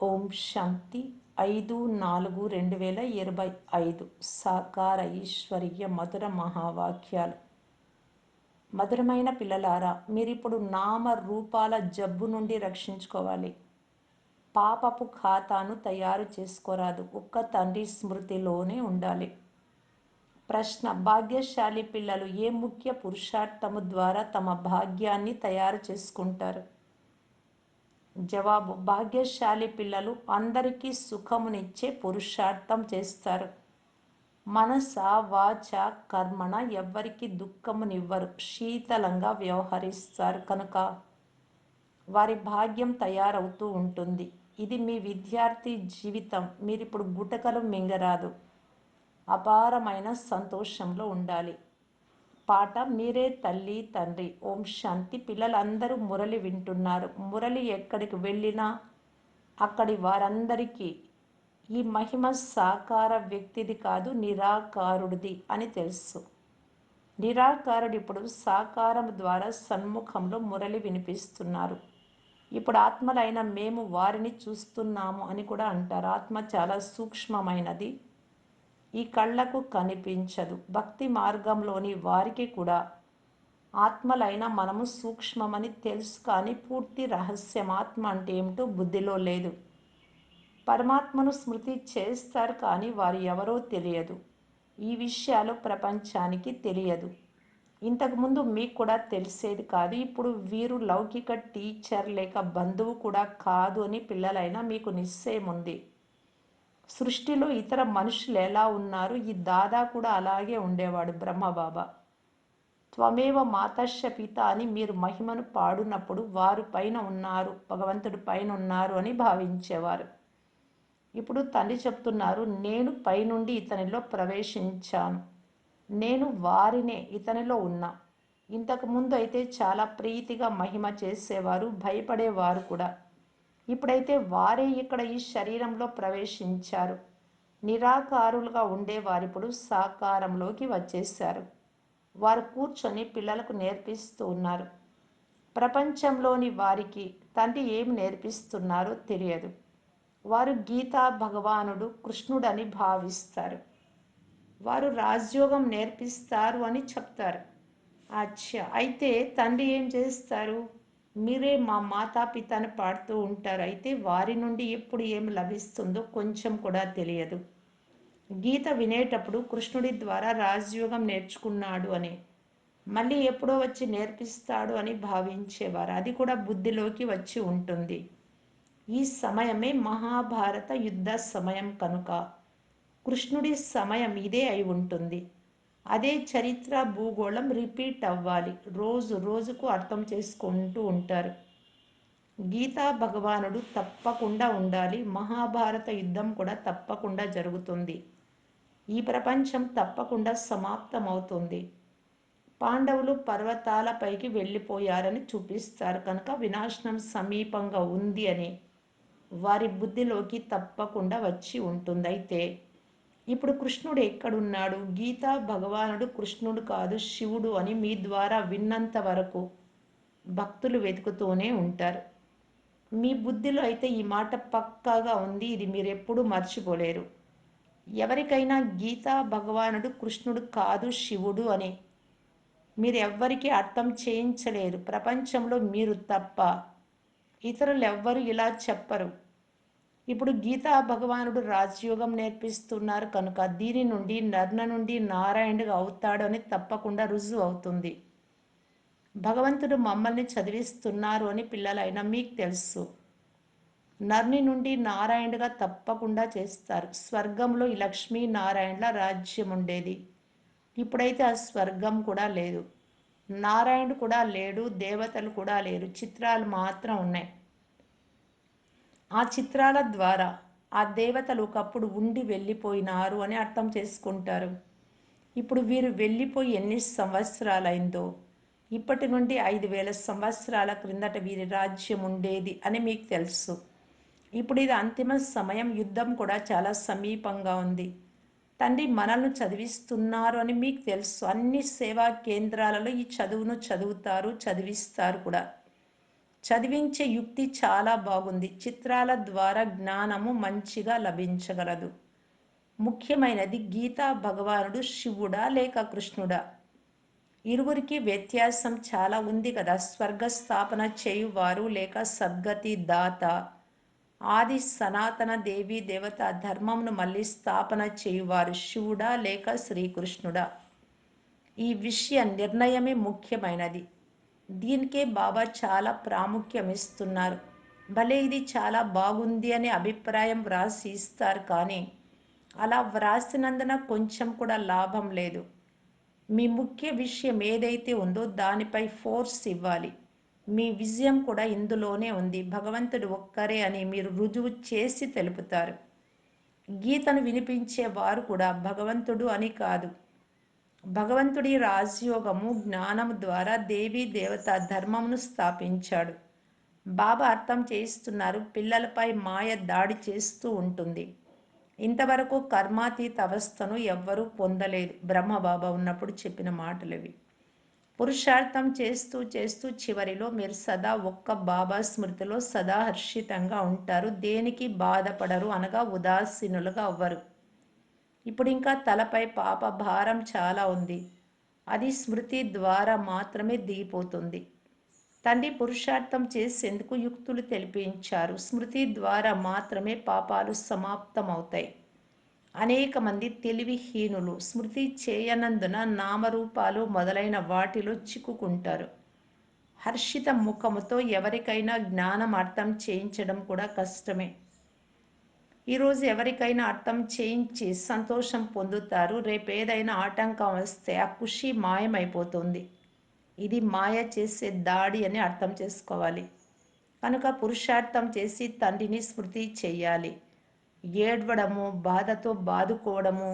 ఓం శాంతి 5/4/2025 సాకార ఈశ్వరీయ మధుర మహావాక్యాలు. మధురమైన పిల్లలారా, మీరిప్పుడు నామ రూపాల జబ్బు నుండి రక్షించుకోవాలి. పాపపు ఖాతాను తయారు చేసుకోరాదు. ఒక్క తండ్రి స్మృతిలోనే ఉండాలి. ప్రశ్న: భాగ్యశాలి పిల్లలు ఏ ముఖ్య పురుషార్థము ద్వారా తమ భాగ్యాన్ని తయారు చేసుకుంటారు? జవాబు: భాగ్యశాలి పిల్లలు అందరికీ సుఖమునిచ్చే పురుషార్థం చేస్తారు. మనస వాచ కర్మణ ఎవ్వరికి దుఃఖమునివ్వరు, శీతలంగా వ్యవహరిస్తారు. కనుక వారి భాగ్యం తయారవుతూ ఉంటుంది. ఇది మీ విద్యార్థి జీవితం. మీరిప్పుడు గుటకలు మింగరాదు, అపారమైన సంతోషంలో ఉండాలి. పాట: మీరే తల్లి తండ్రి. ఓం శాంతి. పిల్లలందరూ మురళి వింటున్నారు. మురళి ఎక్కడికి వెళ్ళినా అక్కడి వారందరికీ ఈ మహిమ సాకార వ్యక్తిది కాదు, నిరాకారుడిది అని తెలుసు. నిరాకారుడు ఇప్పుడు సాకారం ద్వారా సన్ముఖంలో మురళి వినిపిస్తున్నారు. ఇప్పుడు ఆత్మలైన మేము వారిని చూస్తున్నాము అని కూడా అంటారు. ఆత్మ చాలా సూక్ష్మమైనది, ఈ కళ్ళకు కనిపించదు. భక్తి మార్గంలోని వారికి కూడా ఆత్మలైన మనము సూక్ష్మమని తెలుసు, కానీ పూర్తి రహస్యం ఆత్మ అంటే ఏమిటో బుద్ధిలో లేదు. పరమాత్మను స్మృతి చేస్తారు, కానీ వారు ఎవరో తెలియదు. ఈ విషయాలు ప్రపంచానికి తెలియదు. ఇంతకుముందు మీకు కూడా తెలిసేది కాదు. ఇప్పుడు వీరు లౌకిక టీచర్ లేక బంధువు కూడా కాదు అని పిల్లలైనా మీకు నిశ్చయం ఉంది. సృష్టిలో ఇతర మనుషులు ఎలా ఉన్నారు, ఈ దాదా కూడా అలాగే ఉండేవాడు. బ్రహ్మబాబా త్వమేవ మాతశ్చ పిత అని మీరు మహిమను పాడునప్పుడు వారు పైన ఉన్నారు, భగవంతుడు పైన ఉన్నారు అని భావించేవారు. ఇప్పుడు తండ్రి చెప్తున్నారు, నేను పైనుండి ఇతనిలో ప్రవేశించాను, నేను వారినే ఇతనిలో ఉన్నా. ఇంతకుముందు అయితే చాలా ప్రీతిగా మహిమ చేసేవారు, భయపడేవారు కూడా. ఇప్పుడైతే వారే ఇక్కడ ఈ శరీరంలో ప్రవేశించారు. నిరాకారులుగా ఉండేవారిప్పుడు సాకారంలోకి వచ్చేశారు. వారు కూర్చొని పిల్లలకు నేర్పిస్తూ ఉన్నారు. ప్రపంచంలోని వారికి తండ్రి ఏమి నేర్పిస్తున్నారో తెలియదు. వారు గీతా భగవానుడు కృష్ణుడని భావిస్తారు. వారు రాజయోగం నేర్పిస్తారు అని చెప్తారు. అచ్చా, అయితే తండ్రి ఏం చేస్తారు? మీరే మా మాతాపితని పాడుతూ ఉంటారు. అయితే వారి నుండి ఎప్పుడు ఏం లభిస్తుందో కొంచెం కూడా తెలియదు. గీత వినేటప్పుడు కృష్ణుడి ద్వారా రాజయోగం నేర్చుకున్నాడు అని, మళ్ళీ ఎప్పుడో వచ్చి నేర్పిస్తాడు అని భావించేవారు. అది కూడా బుద్ధిలోకి వచ్చి ఉంటుంది. ఈ సమయమే మహాభారత యుద్ధ సమయం కనుక కృష్ణుడి సమయం ఇదే అయి ఉంటుంది. అదే చరిత్ర భూగోళం రిపీట్ అవ్వాలి. రోజు రోజుకు అర్థం చేసుకుంటూ ఉంటారు. గీతా భగవానుడు తప్పకుండా ఉండాలి. మహాభారత యుద్ధం కూడా తప్పకుండా జరుగుతుంది. ఈ ప్రపంచం తప్పకుండా సమాప్తమవుతుంది. పాండవులు పర్వతాలపైకి వెళ్ళిపోయారని చూపిస్తారు కనుక వినాశనం సమీపంగా ఉంది అని వారి బుద్ధిలోకి తప్పకుండా వచ్చి ఉంటుంది. అయితే ఇప్పుడు కృష్ణుడు ఎక్కడున్నాడు? గీతా భగవానుడు కృష్ణుడు కాదు, శివుడు అని మీ ద్వారా విన్నంత వరకు భక్తులు వెతుకుతూనే ఉంటారు. మీ బుద్ధిలో అయితే ఈ మాట పక్కాగా ఉంది. ఇది మీరు ఎప్పుడూ మర్చిపోలేరు. ఎవరికైనా గీతా భగవానుడు కృష్ణుడు కాదు, శివుడు అని మీరు ఎవ్వరికీ అర్థం చేయించలేరు. ప్రపంచంలో మీరు తప్ప ఇతరులు ఎవ్వరు ఇలా చెప్పరు. ఇప్పుడు గీతా భగవానుడు రాజయోగం నేర్పిస్తున్నారు కనుక దీని నుండి నర్న నుండి నారాయణుడిగా అవుతాడు అని తప్పకుండా రుజువు అవుతుంది. భగవంతుడు మమ్మల్ని చదివిస్తున్నారు అని పిల్లలైనా మీకు తెలుసు. నర్ని నుండి నారాయణుడిగా తప్పకుండా చేస్తారు. స్వర్గంలో ఈ లక్ష్మీ నారాయణుల రాజ్యం ఉండేది. ఇప్పుడైతే ఆ స్వర్గం కూడా లేదు, నారాయణుడు కూడా లేడు, దేవతలు కూడా లేరు, చిత్రాలు మాత్రం ఉన్నాయి. ఆ చిత్రాల ద్వారా ఆ దేవతలు ఒకప్పుడు ఉండి వెళ్ళిపోయినారు అని అర్థం చేసుకుంటారు. ఇప్పుడు వీరు వెళ్ళిపోయి ఎన్ని సంవత్సరాలైందో, ఇప్పటి నుండి 5,000 సంవత్సరాల క్రిందట వీరి రాజ్యం ఉండేది అని మీకు తెలుసు. ఇప్పుడు ఇది అంతిమ సమయం, యుద్ధం కూడా చాలా సమీపంగా ఉంది. తండ్రి మనల్ని చదివిస్తున్నారు అని మీకు తెలుసు. అన్ని సేవా కేంద్రాలలో ఈ చదువును చదువుతారు, చదివిస్తారు కూడా. చదివించే యుక్తి చాలా బాగుంది. చిత్రాల ద్వారా జ్ఞానము మంచిగా లభించగలదు. ముఖ్యమైనది గీతా భగవానుడు శివుడా లేక కృష్ణుడా? ఇరువురికి వ్యత్యాసం చాలా ఉంది కదా. స్వర్గ స్థాపన చేయువారు లేక సద్గతి దాత, ఆది సనాతన దేవీ దేవత ధర్మంను మళ్ళీ స్థాపన చేయువారు శివుడా లేక శ్రీకృష్ణుడా? ఈ విషయ నిర్ణయమే ముఖ్యమైనది. దీనికే బాబా చాలా ప్రాముఖ్యం ఇస్తున్నారు. భలే ఇది చాలా బాగుంది అనే అభిప్రాయం వ్రాసి ఇస్తారు, కానీ అలా వ్రాసినందున కొంచెం కూడా లాభం లేదు. మీ ముఖ్య విషయం ఏదైతే ఉందో దానిపై ఫోర్స్ ఇవ్వాలి. మీ విజయం కూడా ఇందులోనే ఉంది. భగవంతుడు ఒక్కరే అని మీరు రుజువు చేసి తెలుపుతారు. గీతను వినిపించే వారు కూడా భగవంతుడు అని కాదు. భగవంతుడి రాజయోగము జ్ఞానము ద్వారా దేవీ దేవత ధర్మమును స్థాపించాడు. బాబా అర్థం చేయిస్తున్నారు, పిల్లలపై మాయ దాడి చేస్తూ ఉంటుంది. ఇంతవరకు కర్మాతీత అవస్థను ఎవ్వరూ పొందలేదు. బ్రహ్మబాబా ఉన్నప్పుడు చెప్పిన మాటలవి. పురుషార్థం చేస్తూ చేస్తూ చివరిలో మీరు సదా ఒక్క బాబా స్మృతిలో సదా హర్షితంగా ఉంటారు. దేనికి బాధపడరు, అనగా ఉదాసీనులుగా అవ్వరు. ఇప్పుడు ఇంకా తలపై పాప భారం చాలా ఉంది. అది స్మృతి ద్వారా మాత్రమే దిగిపోతుంది. తండ్రి పురుషార్థం చేసేందుకు యుక్తులు తెలిపించారు. స్మృతి ద్వారా మాత్రమే పాపాలు సమాప్తమవుతాయి. అనేక మంది తెలివిహీనులు స్మృతి చేయనందున నామరూపాలు మొదలైన వాటిలో చిక్కుకుంటారు. హర్షిత ముఖముతో ఎవరికైనా జ్ఞానం అర్థం చేయించడం కూడా కష్టమే. ఈరోజు ఎవరికైనా అర్థం చేయించి సంతోషం పొందుతారు. రేపేదైనా ఆటంకం వస్తే ఆ ఖుషి మాయమైపోతుంది. ఇది మాయ చేసే దాడి అని అర్థం చేసుకోవాలి. కనుక పురుషార్థం చేసి తండ్రిని స్మృతి చెయ్యాలి. ఏడ్వడము, బాధతో బాదుకోవడము,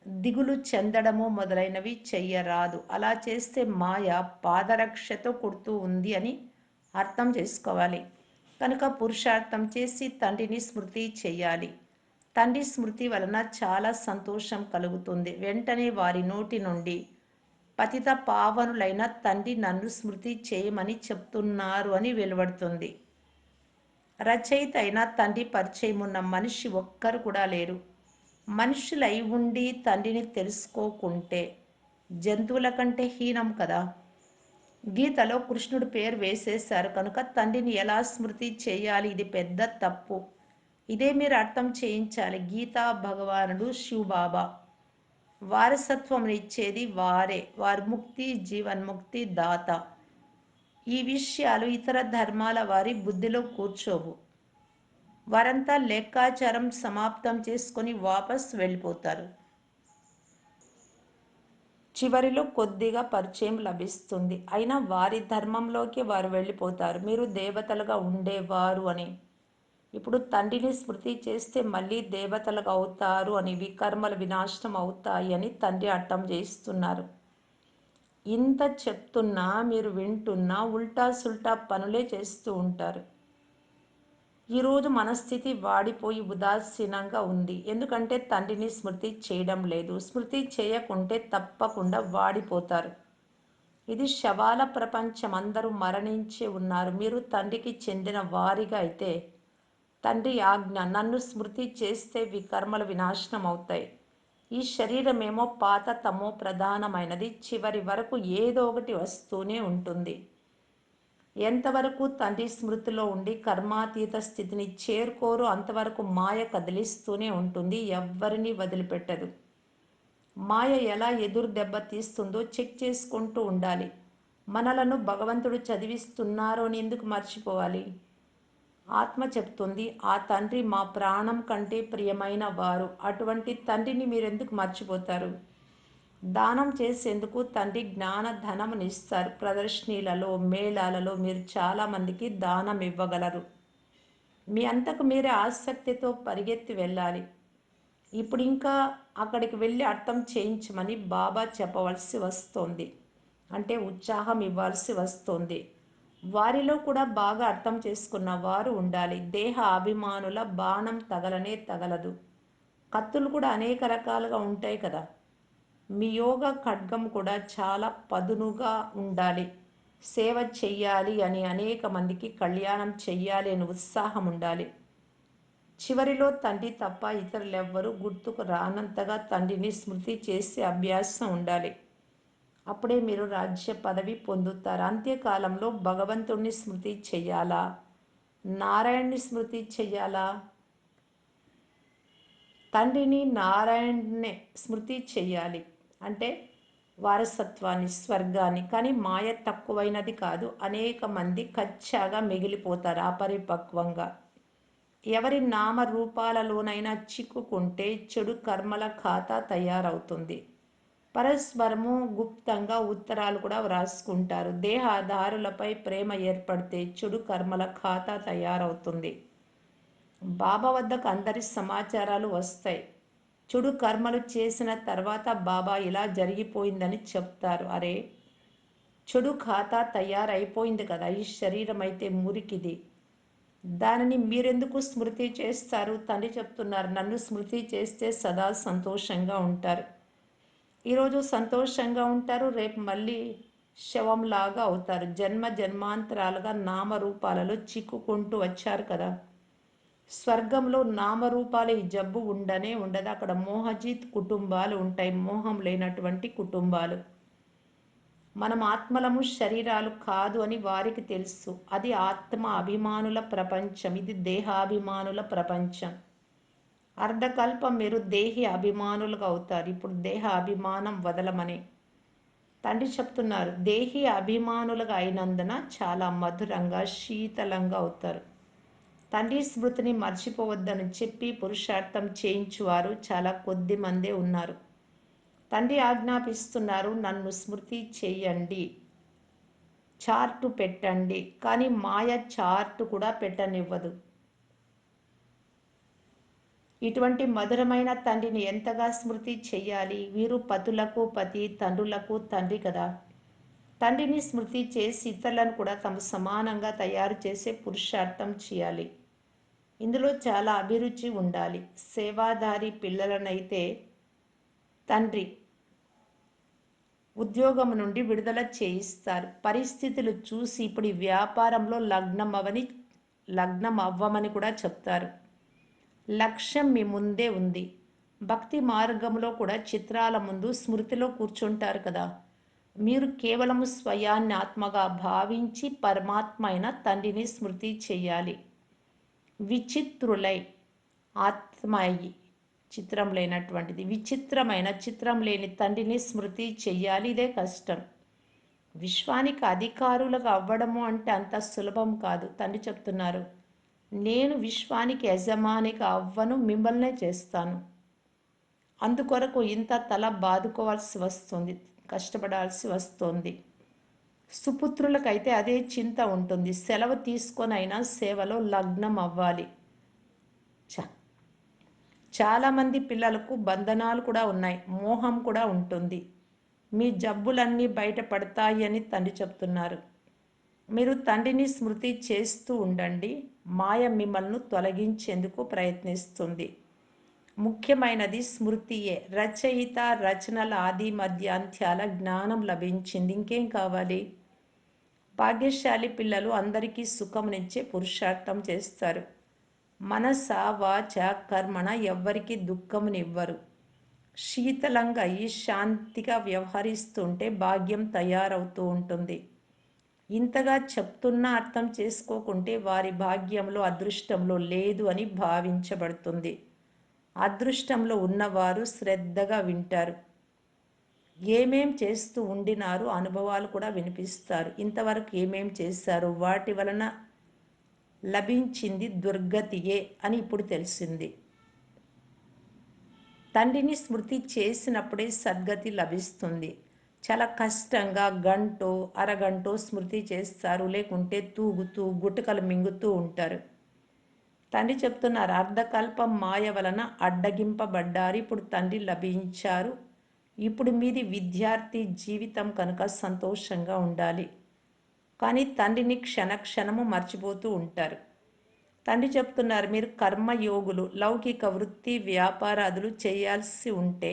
దిగులు చెందడము మొదలైనవి చెయ్యరాదు. అలా చేస్తే మాయ పాదరక్షతో కొడుతూ ఉంది అని అర్థం చేసుకోవాలి. కనుక పురుషార్థం చేసి తండ్రిని స్మృతి చెయ్యాలి. తండ్రి స్మృతి వలన చాలా సంతోషం కలుగుతుంది. వెంటనే వారి నోటి నుండి పతిత పావనులైన తండ్రి నన్ను స్మృతి చేయమని చెప్తున్నారు అని వెలువడుతుంది. రచయిత అయిన తండ్రి పరిచయం ఉన్న మనిషి ఒక్కరు కూడా లేరు. మనుషులై ఉండి తండ్రిని తెలుసుకోకుంటే జంతువుల కంటే హీనం కదా. గీతలో కృష్ణుడి పేరు వేసేశారు కనుక తండ్రిని ఎలా స్మృతి చేయాలి, ఇది పెద్ద తప్పు. ఇదే మీరు అర్థం చేయించాలి. గీతా భగవానుడు శివబాబా వారసత్వం ఇచ్చేది వారే. వారు ముక్తి జీవన్ముక్తి దాత. ఈ విషయాలు ఇతర ధర్మాల వారి బుద్ధిలో కూర్చోవు. వారంతా లెక్కాచారం సమాప్తం చేసుకొని వాపస్ వెళ్ళిపోతారు. చివరిలో కొద్దిగా పరిచయం లభిస్తుంది. అయినా వారి ధర్మంలోకి వారు వెళ్ళిపోతారు. మీరు దేవతలుగా ఉండేవారు అని. ఇప్పుడు తండ్రిని స్మృతి చేస్తే మళ్ళీ దేవతలుగా అవుతారు అని, వికర్మల వినాశనం అవుతాయి అని తండ్రి అర్థం చేయిస్తున్నారు. ఇంత చెప్తున్నా మీరు వింటున్నా ఉల్టా సుల్టా పనులే చేస్తూ ఉంటారు. ఈరోజు మనస్థితి వాడిపోయి ఉదాసీనంగా ఉంది. ఎందుకంటే తండ్రిని స్మృతి చేయడం లేదు. స్మృతి చేయకుంటే తప్పకుండా వాడిపోతారు. ఇది శవాల ప్రపంచం. అందరూ మరణించి ఉన్నారు. మీరు తండ్రికి చెందిన వారిగా అయితే తండ్రి ఆజ్ఞ, నన్ను స్మృతి చేస్తే వికర్మల వినాశనం అవుతాయి. ఈ శరీరమేమో పాత తమో ప్రధానమైనది. చివరి వరకు ఏదో ఒకటి వస్తూనే ఉంటుంది. ఎంతవరకు తండ్రి స్మృతిలో ఉండి కర్మాతీత స్థితిని చేరుకోరు అంతవరకు మాయ కదిలిస్తూనే ఉంటుంది. ఎవ్వరినీ వదిలిపెట్టదు. మాయ ఎలా ఎదురు దెబ్బ తీస్తుందో చెక్ చేసుకుంటూ ఉండాలి. మనలను భగవంతుడు చదివిస్తున్నారు అని ఎందుకు మర్చిపోవాలి? ఆత్మ చెప్తుంది, ఆ తండ్రి మా ప్రాణం కంటే ప్రియమైన వారు. అటువంటి తండ్రిని మీరెందుకు మర్చిపోతారు? దానం చేసేందుకు తండ్రి జ్ఞాన ధనమునిస్తారు. ప్రదర్శనీలలో మేళాలలో మీరు చాలామందికి దానం ఇవ్వగలరు. మీ అంతకు మీరే ఆసక్తితో పరిగెత్తి వెళ్ళాలి. ఇప్పుడు ఇంకా అక్కడికి వెళ్ళి అర్థం చేయించమని బాబా చెప్పవలసి వస్తోంది. అంటే ఉత్సాహం ఇవ్వాల్సి వస్తోంది. వారిలో కూడా బాగా అర్థం చేసుకున్న వారు ఉండాలి. దేహ అభిమానుల బాణం తగలనే తగలదు. కత్తులు కూడా అనేక రకాలుగా ఉంటాయి కదా. మీ యోగ ఖడ్గం కూడా చాలా పదునుగా ఉండాలి. సేవ చెయ్యాలి అని అనేక మందికి కళ్యాణం చెయ్యాలి అని ఉత్సాహం ఉండాలి. చివరిలో తండ్రి తప్ప ఇతరులెవ్వరూ గుర్తుకు రానంతగా తండ్రిని స్మృతి చేసే అభ్యాసం ఉండాలి. అప్పుడే మీరు రాజ్య పదవి పొందుతారు. అంత్యకాలంలో భగవంతుణ్ణి స్మృతి చెయ్యాలా, నారాయణ్ణి స్మృతి చెయ్యాలా? తండ్రిని నారాయణ్ణే స్మృతి చెయ్యాలి. అంటే వారసత్వాన్ని, స్వర్గాన్ని. కానీ మాయ తక్కువైనది కాదు. అనేక మంది కచ్చాగా మిగిలిపోతారు అపరిపక్వంగా. ఎవరి నామరూపాలలోనైనా చిక్కుకుంటే చెడు కర్మల ఖాతా తయారవుతుంది. పరస్పరము గుప్తంగా ఉత్తరాలు కూడా వ్రాసుకుంటారు. దేహదారులపై ప్రేమ ఏర్పడితే చెడు కర్మల ఖాతా తయారవుతుంది. బాబా వద్దకు అందరి సమాచారాలు వస్తాయి. చెడు కర్మలు చేసిన తర్వాత బాబా ఇలా జరిగిపోయిందని చెప్తారు. అరే, చెడు ఖాతా తయారైపోయింది కదా, ఈ శరీరం అయితే మురికిది, దానిని మీరెందుకు స్మృతి చేస్తారు? తండ్రి చెప్తున్నారు, నన్ను స్మృతి చేస్తే సదా సంతోషంగా ఉంటారు. ఈరోజు సంతోషంగా ఉంటారు, రేపు మళ్ళీ శవంలాగా అవుతారు. జన్మ జన్మాంతరాలుగా నామరూపాలలో చిక్కుకుంటూ వచ్చారు కదా. స్వర్గంలో నామరూపాల ఈ జబ్బు ఉండనే ఉండదు. అక్కడ మోహజిత్ కుటుంబాలు ఉంటాయి, మోహం లేనటువంటి కుటుంబాలు. మనం ఆత్మలము, శరీరాలు కాదు అని వారికి తెలుసు. అది ఆత్మ అభిమానుల ప్రపంచం, ఇది దేహాభిమానుల ప్రపంచం. అర్ధకల్పం మీరు దేహి అభిమానులుగా అవుతారు. ఇప్పుడు దేహ అభిమానం వదలమని తండ్రి చెప్తున్నారు. దేహి అభిమానులుగా అయినందున చాలా మధురంగా, శీతలంగా అవుతారు. తండ్రి స్మృతిని మర్చిపోవద్దని చెప్పి పురుషార్థం చేయించువారు చాలా కొద్ది మందే ఉన్నారు. తండ్రి ఆజ్ఞాపిస్తున్నారు, నన్ను స్మృతి చెయ్యండి, చార్టు పెట్టండి. కానీ మాయ చార్టు కూడా పెట్టనివ్వదు. ఇటువంటి మధురమైన తండ్రిని ఎంతగా స్మృతి చెయ్యాలి? వీరు పతులకు పతి, తండ్రులకు తండ్రి కదా. తండ్రిని స్మృతి చేసి ఇతరులను కూడా తమ సమానంగా తయారు చేసే పురుషార్థం చేయాలి. ఇందులో చాలా అభిరుచి ఉండాలి. సేవాదారి పిల్లలనైతే తండ్రి ఉద్యోగం నుండి విడుదల చేయిస్తారు. పరిస్థితులు చూసి ఇప్పుడు ఈ వ్యాపారంలో లగ్నం అవ్వమని కూడా చెప్తారు. లక్ష్యం మీ ముందే ఉంది. భక్తి మార్గంలో కూడా చిత్రాల ముందు స్మృతిలో కూర్చుంటారు కదా. మీరు కేవలం స్వయాన్ని ఆత్మగా భావించి పరమాత్మ అయిన తండ్రిని స్మృతి చేయాలి. విచిత్రులై, ఆత్మ అయి చిత్రం లేనటువంటిది, విచిత్రమైన చిత్రం లేని తండ్రిని స్మృతి చెయ్యాలి. ఇదే కష్టం. విశ్వానికి అధికారులుగా అవ్వడము అంటే అంత సులభం కాదు. తండ్రి చెప్తున్నారు, నేను విశ్వానికి యజమానిగా అవ్వను, మిమ్మల్నే చేస్తాను. అందుకొరకు ఇంత తల బాదుకోవాల్సి వస్తుంది, కష్టపడాల్సి వస్తుంది. సుపుత్రులకైతే అదే చింత ఉంటుంది. సెలవు తీసుకొనైనా సేవలో లగ్నం అవ్వాలి. చాలామంది పిల్లలకు బంధనాలు కూడా ఉన్నాయి, మోహం కూడా ఉంటుంది. మీ జబ్బులన్నీ బయటపడతాయి అని తండ్రి చెప్తున్నారు. మీరు తండ్రిని స్మృతి చేస్తూ ఉండండి. మాయ మిమ్మల్ని తొలగించేందుకు ప్రయత్నిస్తుంది. ముఖ్యమైనది స్మృతియే. రచయిత రచనల ఆది మధ్య అంత్యాల జ్ఞానం లభించింది, ఇంకేం కావాలి? భాగ్యశాలి పిల్లలు అందరికీ సుఖమునిచ్చే పురుషార్థం చేస్తారు. మనస వాచ కర్మణ ఎవ్వరికి దుఃఖమునివ్వరు. శీతలంగా ఈ శాంతిగా వ్యవహరిస్తుంటే భాగ్యం తయారవుతూ ఉంటుంది. ఇంతగా చెప్తున్నా అర్థం చేసుకోకుంటే వారి భాగ్యంలో, అదృష్టంలో లేదు అని భావించబడుతుంది. అదృష్టంలో ఉన్నవారు శ్రద్ధగా వింటారు. ఏమేం చేస్తూ ఉండినారు అనుభవాలు కూడా వినిపిస్తారు. ఇంతవరకు ఏమేం చేశారు, వాటి వలన లభించింది దుర్గతియే అని ఇప్పుడు తెలిసింది. తండ్రిని స్మృతి చేసినప్పుడే సద్గతి లభిస్తుంది. చాలా కష్టంగా గంటో అరగంటో స్మృతి చేస్తారు, లేకుంటే తూగుతూ గుటకలు మింగుతూ ఉంటారు. తండ్రి చెప్తున్నారు, అర్ధకల్పం మాయ వలన అడ్డగింపబడ్డారు, ఇప్పుడు తండ్రి లభించారు. ఇప్పుడు మీది విద్యార్థి జీవితం కనుక సంతోషంగా ఉండాలి. కానీ తండ్రిని క్షణక్షణము మర్చిపోతూ ఉంటారు. తండ్రి చెప్తున్నారు, మీరు కర్మయోగులు, లౌకిక వృత్తి వ్యాపారాదులు చేయాల్సి ఉంటే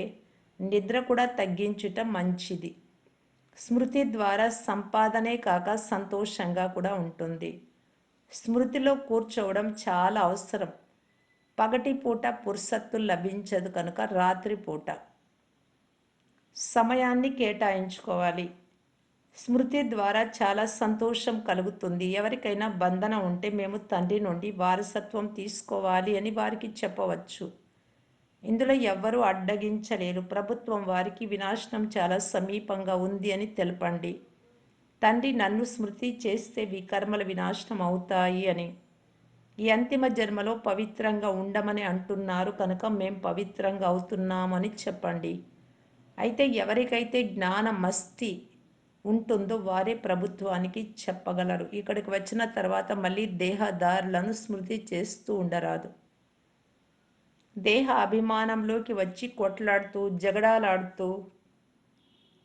నిద్ర కూడా తగ్గించుట మంచిది. స్మృతి ద్వారా సంపాదనే కాక సంతోషంగా కూడా ఉంటుంది. స్మృతిలో కూర్చోవడం చాలా అవసరం. పగటిపూట పుర్సత్తు లభించదు కనుక రాత్రిపూట సమయాన్ని కేటాయించుకోవాలి. స్మృతి ద్వారా చాలా సంతోషం కలుగుతుంది. ఎవరికైనా బంధన ఉంటే మేము తండ్రి నుండి వారసత్వం తీసుకోవాలి అని వారికి చెప్పవచ్చు. ఇందులో ఎవ్వరూ అడ్డగించలేరు. ప్రభుత్వం వారికి వినాశనం చాలా సమీపంగా ఉంది అని తెలపండి. తండ్రి నన్ను స్మృతి చేస్తే వికర్మల వినాశనం అవుతాయి అని. ఈ అంతిమ జన్మలో పవిత్రంగా ఉండమని అంటున్నారు కనుక మేం పవిత్రంగా అవుతున్నామని చెప్పండి. అయితే ఎవరికైతే జ్ఞాన మస్తి ఉంటుందో వారే ప్రభుత్వానికి చెప్పగలరు. ఇక్కడికి వచ్చిన తర్వాత మళ్ళీ దేహదారులను స్మృతి చేస్తూ ఉండరాదు. దేహ అభిమానంలోకి వచ్చి కొట్లాడుతూ జగడాలాడుతూ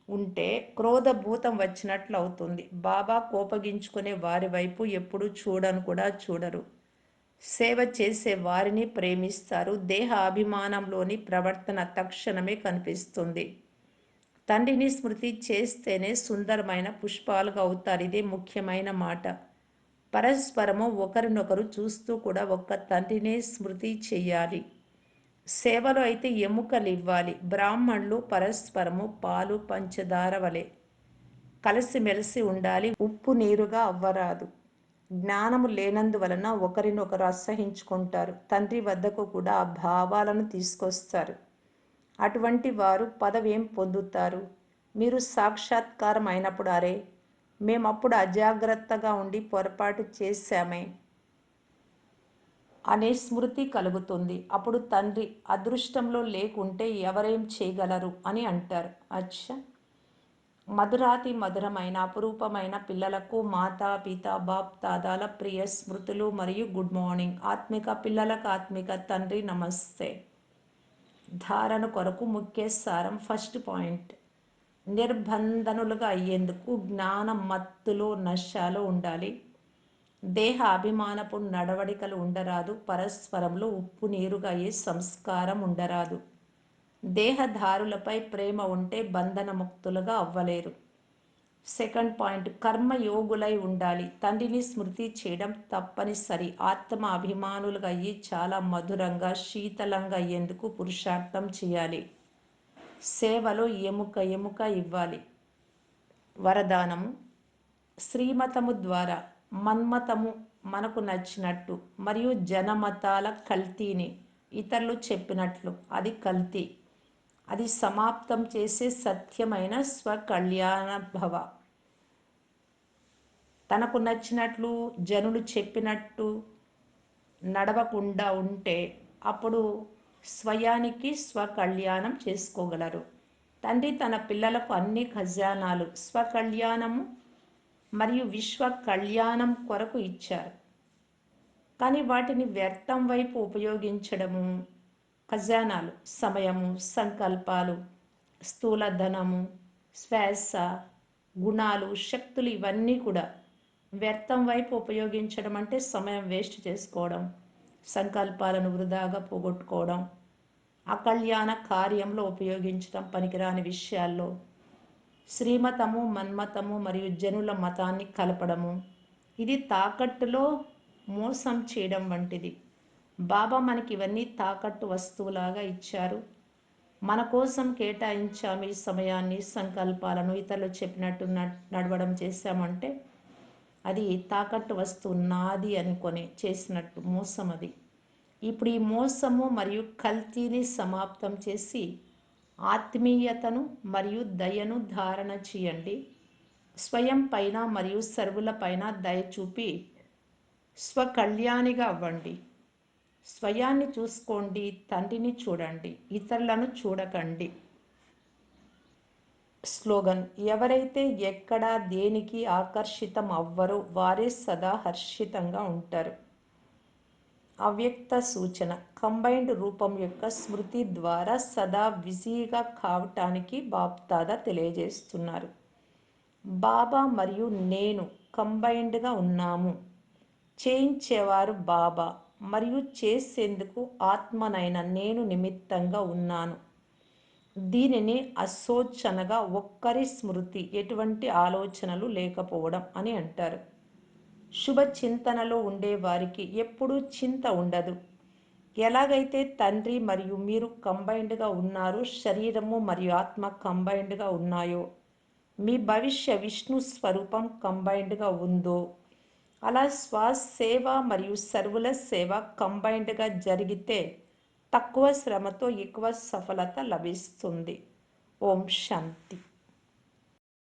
ఉంటే క్రోధభూతం వచ్చినట్లు అవుతుంది. బాబా కోపగించుకునే వారి వైపు ఎప్పుడూ చూడను కూడా చూడరు. సేవ చేసే వారిని ప్రేమిస్తారు. దేహ అభిమానంలోని ప్రవర్తన తక్షణమే కనిపిస్తుంది. తండ్రిని స్మృతి చేస్తేనే సుందరమైన పుష్పాలుగా అవుతారు. ఇదే ముఖ్యమైన మాట. పరస్పరము ఒకరినొకరు చూస్తూ కూడా ఒక్క తండ్రినే స్మృతి చెయ్యాలి. సేవలో అయితే ఎముకలు ఇవ్వాలి. బ్రాహ్మణులు పరస్పరము పాలు పంచదార వలె కలిసిమెలిసి ఉండాలి. ఉప్పు నీరుగా అవ్వరాదు. జ్ఞానము లేనందువలన ఒకరినొకరు అసహించుకుంటారు. తండ్రి వద్దకు కూడా ఆ భావాలను తీసుకొస్తారు. అటువంటి వారు పదవేం పొందుతారు? మీరు సాక్షాత్కారం అయినప్పుడు అరే మేమప్పుడు అజాగ్రత్తగా ఉండి పొరపాటు చేశామే అనే స్మృతి కలుగుతుంది. అప్పుడు తండ్రి అదృష్టంలో లేకుంటే ఎవరేం చేయగలరు అని అంటారు. అచ్చా, మధురాతి మధురమైన అపురూపమైన పిల్లలకు మాతా పిత బాప్ దాదాల ప్రియ స్మృతులు మరియు గుడ్ మార్నింగ్. ఆత్మిక పిల్లలకు ఆత్మిక తండ్రి నమస్తే. ధారణ కొరకు ముఖ్య సారం. ఫస్ట్ పాయింట్, నిర్బంధనులుగా అయ్యేందుకు జ్ఞానం మత్తులో నశాలో ఉండాలి. దేహ అభిమానపు నడవడికలు ఉండరాదు. పరస్పరంలో ఉప్పు నీరుగా అయ్యే సంస్కారం ఉండరాదు. దేహదారులపై ప్రేమ ఉంటే బంధనముక్తులుగా అవ్వలేరు. సెకండ్ పాయింట్, కర్మయోగులై ఉండాలి. తండ్రిని స్మృతి చేయడం తప్పనిసరి. ఆత్మ అభిమానులుగా అయ్యి చాలా మధురంగా శీతలంగా అయ్యేందుకు పురుషార్థం చేయాలి. సేవలో ఎముక ఇవ్వాలి. వరదానము, శ్రీమతము ద్వారా మన్మతము మనకు నచ్చినట్టు మరియు జనమతాల కల్తీని ఇతరులు చెప్పినట్లు అది కల్తీ. అది సమాప్తం చేసే సత్యమైన స్వకళ్యాణ భవ. తనకు నచ్చినట్లు జనులు చెప్పినట్టు నడవకుండా ఉంటే అప్పుడు స్వయానికి స్వకళ్యాణం చేసుకోగలరు. తండ్రి తన పిల్లలకు అన్ని ఖజానాలు స్వకళ్యాణము మరియు విశ్వ కళ్యాణం కొరకు ఇచ్చారు. కానీ వాటిని వ్యర్థం వైపు ఉపయోగించడము, ఖజానాలు సమయము, సంకల్పాలు, స్థూల ధనము, శ్వాస, గుణాలు, శక్తులు ఇవన్నీ కూడా వ్యర్థం వైపు ఉపయోగించడం అంటే సమయం వేస్ట్ చేసుకోవడం, సంకల్పాలను వృధాగా పోగొట్టుకోవడం, అకళ్యాణ కార్యంలో ఉపయోగించడం, పనికిరాని విషయాల్లో శ్రీమతము మన్మతము మరియు జనుల మతాన్ని కలపడము, ఇది తాకట్టులో మోసం చేయడం వంటిది. బాబా మనకి ఇవన్నీ తాకట్టు వస్తువులాగా ఇచ్చారు. మన కోసం కేటాయించాము ఈ సమయాన్ని, సంకల్పాలను ఇతరులు చెప్పినట్టు నడవడం చేశామంటే అది తాకట్టు వస్తువు నాది అనుకొని చేసినట్టు మోసం అది. ఇప్పుడు ఈ మోసము మరియు కల్తీని సమాప్తం చేసి ఆత్మీయతను మరియు దయను ధారణ చేయండి. స్వయం పైన మరియు సర్వుల పైన దయ చూపి స్వకళ్యాణిగా అవ్వండి. స్వయాన్ని చూసుకోండి, తండ్రిని చూడండి, ఇతరులను చూడకండి. స్లోగన్, ఎవరైతే ఎక్కడా దేనికి ఆకర్షితం అవ్వరో వారే సదా హర్షితంగా ఉంటారు. అవ్యక్త సూచన, కంబైన్డ్ రూపం యొక్క స్మృతి ద్వారా సదా బిజీగా కావటానికి బాప్దాదా తెలియజేస్తున్నారు. బాబా మరియు నేను కంబైన్డ్గా ఉన్నాము. చేయించేవారు బాబా మరియు చేసేందుకు ఆత్మనైన నేను నిమిత్తంగా ఉన్నాను. దీనిని అశోచనగా ఒక్కరి స్మృతి, ఎటువంటి ఆలోచనలు లేకపోవడం అని అంటారు. శుభ చింతనలో ఉండే వారికి ఎప్పుడూ చింత ఉండదు. ఎలాగైతే తండ్రి మరియు మీరు కంబైన్డ్గా ఉన్నారో, శరీరము మరియు ఆత్మ కంబైన్డ్గా ఉన్నాయో, మీ భవిష్య విష్ణు స్వరూపం కంబైన్డ్గా ఉందో, అలా స్వసేవ మరియు సర్వుల సేవ కంబైన్డ్గా జరిగితే తక్కువ శ్రమతో ఎక్కువ సఫలత లభిస్తుంది. ఓం శాంతి.